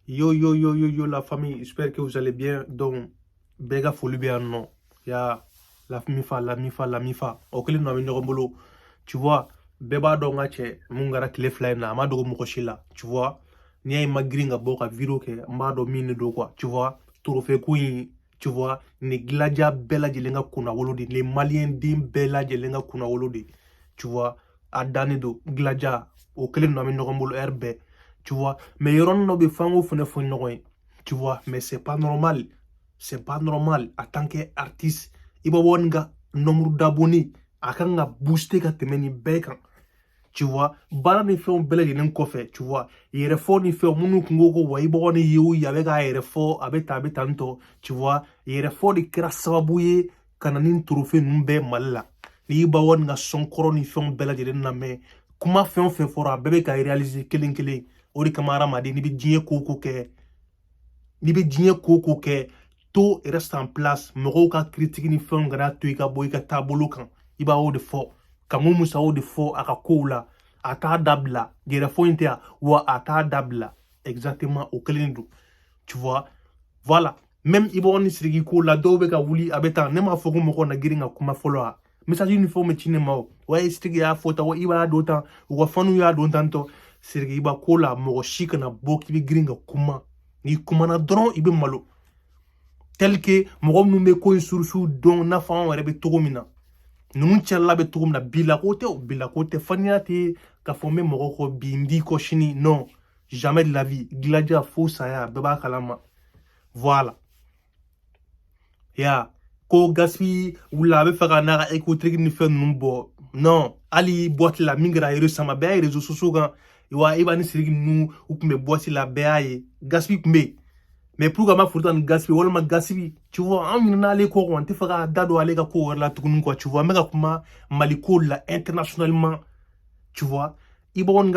Yo, yo, yo, yo, yo, la famille, j'espère que vous allez bien. Donc, Bega Folubé, non. Il y a la mifa, la mifa, la mifa. Ok, nous avons tu vois, Beba Dongache, Mungara Kleflaina, Amado Mokoshila, tu vois. Nia Magringa Boka Viroke, Mado Mine do quoi, tu vois. Trophée Queen, tu vois. Ni Gladja Bella Jelenga Kuna Wolodi, les Maliens Dim Bella Jelenga Kuna Wolodi, tu vois. Adanido, Gladja, ok, nous avons RB. Tu vois, mais Yoron no be fango fune fune no tu vois, mais c'est pas normal. C'est pas normal. En tant qu'artiste, il va avoir un nombre d'abonnés. Akanga booster ka temeni bekan. Tu vois, bala ni fait un bel yenen kofe, tu vois. Yere fo ni fait munu kungo wa ibo ni yu yabe ga yere fo abeta abetanto, tu vois. Yere fo di kira sababuye kananin trophée numbe malla. Ni iba won nga sonkoro ni fait un bel yenen na me. Kuma fait un fait fora bebe ka réaliser kelen ori kamara madi ni bi djie koko ke ni bi djie koko ke tout reste en place moro ka critique ni fait un gratuit ka boy ka tabolo kan iba o de fo kamu musa o de fo aka kola ata dabla gera fo inter wa ata dabla exactement au kelindu tu vois voilà même ibo ni sirigi ko la do be ka wuli abeta ne ma foko moko na giringa kuma follow message uniforme chine mao wa sirigi ya fota wa iba do tan wa fanu ya do tanto sirigi iba ko la moko shika na boki bi giringa kuma ni kuma na dron ibe malo tel que moko numbe ko sursu don na fa on rebe togomina nun cella be tugum na bila kote faniati ka fome moko ko bindi ko shini non jamais de la vie gladia fo saya beba kalama voilà ya ko gaspi wula be faga na écouter ni fe numbo non ali boîte la mingra yero sama be réseaux sociaux ga wa ibani sirigi nu ukume boîte la be ay gaspi kumbe mais pour que ma furtan gaspi wala ma gaspi tu vois on na aller ko on te faga dado ale ka ko la tukun quoi tu vois mais kuma maliko la internationalement tu vois ibo on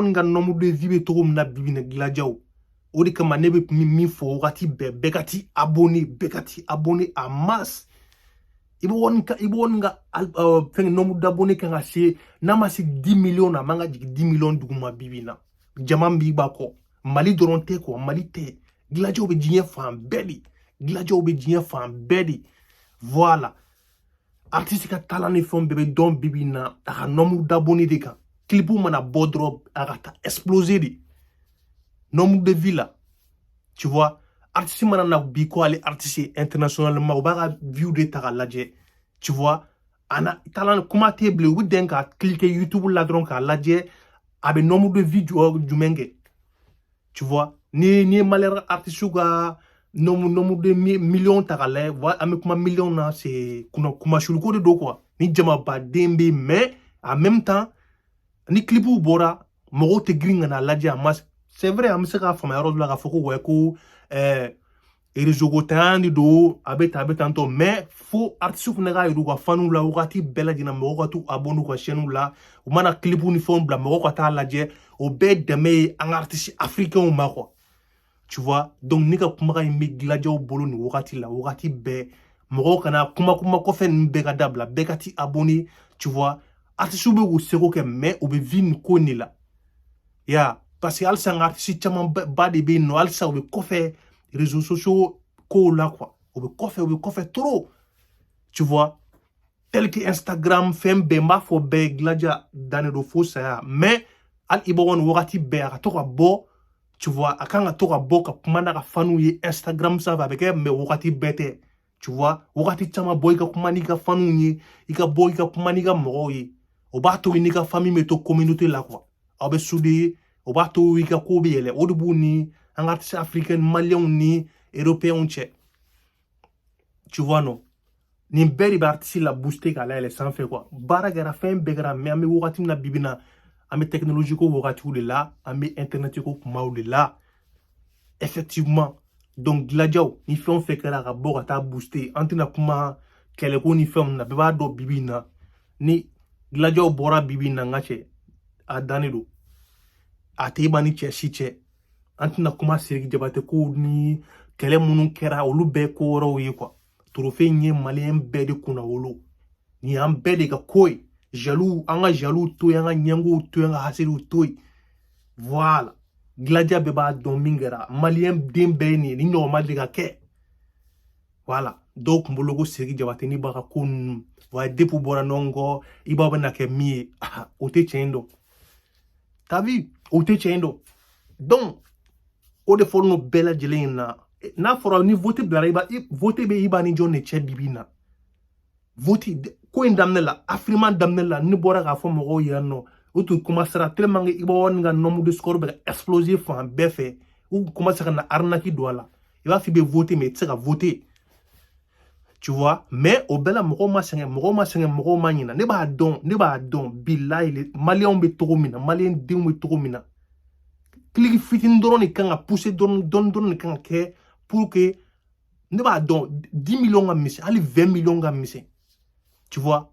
nga nombre de vie to na bibi na gladiaw odi kama nebe mi fo wakati bekati abonné en masse ibo on nga nombre d'abonnés kan assez na masi 10 millions na manga 10 millions duguma bibi na jamambi bako mali doronte ko mali te gladio be djien fan bedi gladio be djien fan bedi voilà artiste ka talent fond bébé don bibi na aka nombre d'abonnés de kan clipu mana bodro aka exploser de nombre de villas tu vois artiste mana na biko ale artiste internationalement o baka view de ta ladje tu vois ana talent kuma table wi denka cliquer YouTube la dron ka ladje abe nombre de vidéos du menge tu vois ni malheur artiste ga nombre de millions tagalé voilà avec kuma millions na c'est kuma shuluko de do quoi ni jama ba dembe mais en même temps ni clipu bora mogo te gringa na ladja mas c'est vrai am saka fama yaro la ga foko we ko erizogotan do abetanto mais fo artiste fu naga yiru ga fanu la wakati bela dina mogo tu abonu ko chenu la o mana clipu ni fon bla mogo ko ta ladje o be deme un artiste africain ou mako tu vois donc nika kuma mi gladio bolo ni wakati be mogo kana kuma ko fe be ga dabla be kati abonné tu vois artiste be go seko ke mais o be vin ko ni la ya parce que alsa artiste chama ba de be no alsa o be ko fe réseaux sociaux ko la quoi o be ko fe trop tu vois tel que Instagram fem be ma fo be gladia dane do fo ça mais al ibon wakati be aka to ka bo tu vois akanga to ka bo ka kumana ka fanu ye Instagram ça va avec mais wakati bete tu vois wakati chama boy ka kumani ka fanu ye ika boy ka kumani ka mo ye o ba to ni ka famille me to communauté la quoi abe soudé o ba to ika ko be yele o dubu ni un artiste africain malien ni européen tche tu vois non ni beri ba artiste la booster ka la elle sans fait quoi bara gara fin be gara mais ami wakati na bibina ami technologie ko wakati ou là ami internet ko kuma ou là effectivement donc gladiaw ni fait on fait que la rabora ta booster antina kuma kele ko ni fait na beba do bibina ni gladiaw bora bibina ngache a danido a tebani che antina kuma sirgi jabate ko ni kele munu kera olu be ko ro yi quoi trophée nye malien be de kuna wolo ni am be de ka koy jaloux anga jaloux to yanga nyango to yanga hasiru toy voilà Gladia beba don mingera malien den beni ni normal de ke voilà donc mbologo seri jabate ni baka kun wa depu bora nongo iba bana ke mi ote chendo t'as vu ote chendo donc o de forno bela jelena na fora ni voter bla iba voter be iba ni jonne che bibina voter ko indamne la afriman damne la ni bora ga fo mo yanno ou tu commenceras tellement que iba won nga nombre de score be explosif en befe ou commencer na arnaque douala il va fiber voter mais tu vas voter tu vois mais au bela moko masenge moko manyina ne ba don billahi le malien be togomina malien dim be togomina kliki fitin drone kan a pousser don kan ke pour que ne ba don 10 millions ga mise ali 20 millions ga mise tu vois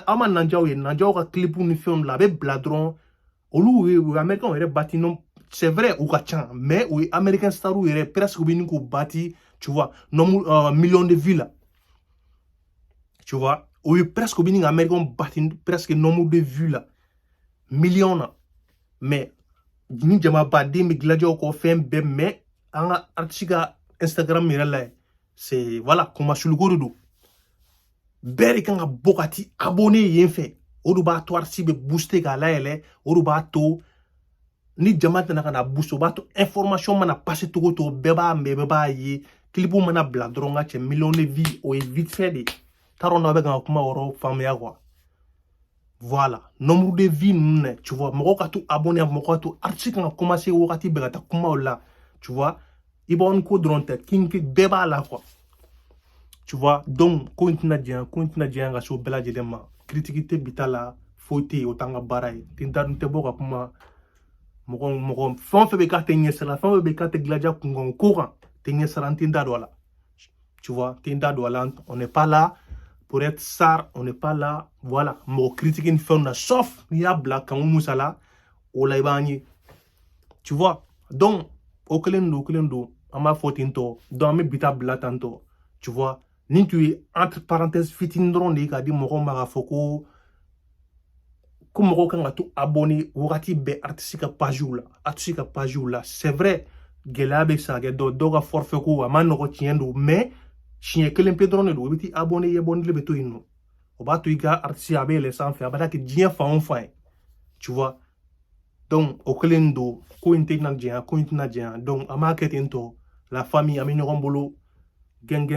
ama nanjaw ka clip ni film la be bladron olu américain ere bati non c'est vrai ou ka chan mais ou américain star ou ere presque bi ni ko bati tu vois non millions de vues là tu vois ou presque bi ni américain bati presque nombre de vues là millions là mais ni jama badi mi gladio ko fem be mais anga artiga Instagram mi là c'est voilà comment sur le godo beri kan ga bokati abonné yen fe odu ba to arsi be booster ga la ele odu ba to ni jamata na kana booster ba to information mana passer to beba mbeba yi clipu mana bla dronga che million de vie o vite fait de taron na be ga kuma oro famia quoi voilà nombre de vie ne tu vois moko ka to abonné moko to arsi kan commencer wakati be ga ta kuma la tu vois ibon ko dronte kinki beba la quoi tu vois donc continue dia nga so bela jedema critique bitala faute otanga baray tinta nte boka kuma moko fon fe be ka tenye sala fon be ka te gladia kungon courant tenye sala tinda dola tu vois tinda dola on n'est pas là pour être sar on n'est pas là voilà mo critique une fond sauf ya black kan musala o laibani tu vois donc okelendo ama fotinto dans me bita blatanto tu vois ni tu es entre parenthèses fitin drone de ka di moko mara foko ko moko kan to abonné wakati be artistika page là c'est vrai gelabe sa ge do ga forfait ko amano ko tiendo mais chien que l'impe drone do biti abonné ye bon le beto ino o ba to iga artiste abe les sans faire ba que dien fa on fa tu vois donc okelendo ko internet dia donc ama ketento la famille amino rombolo gang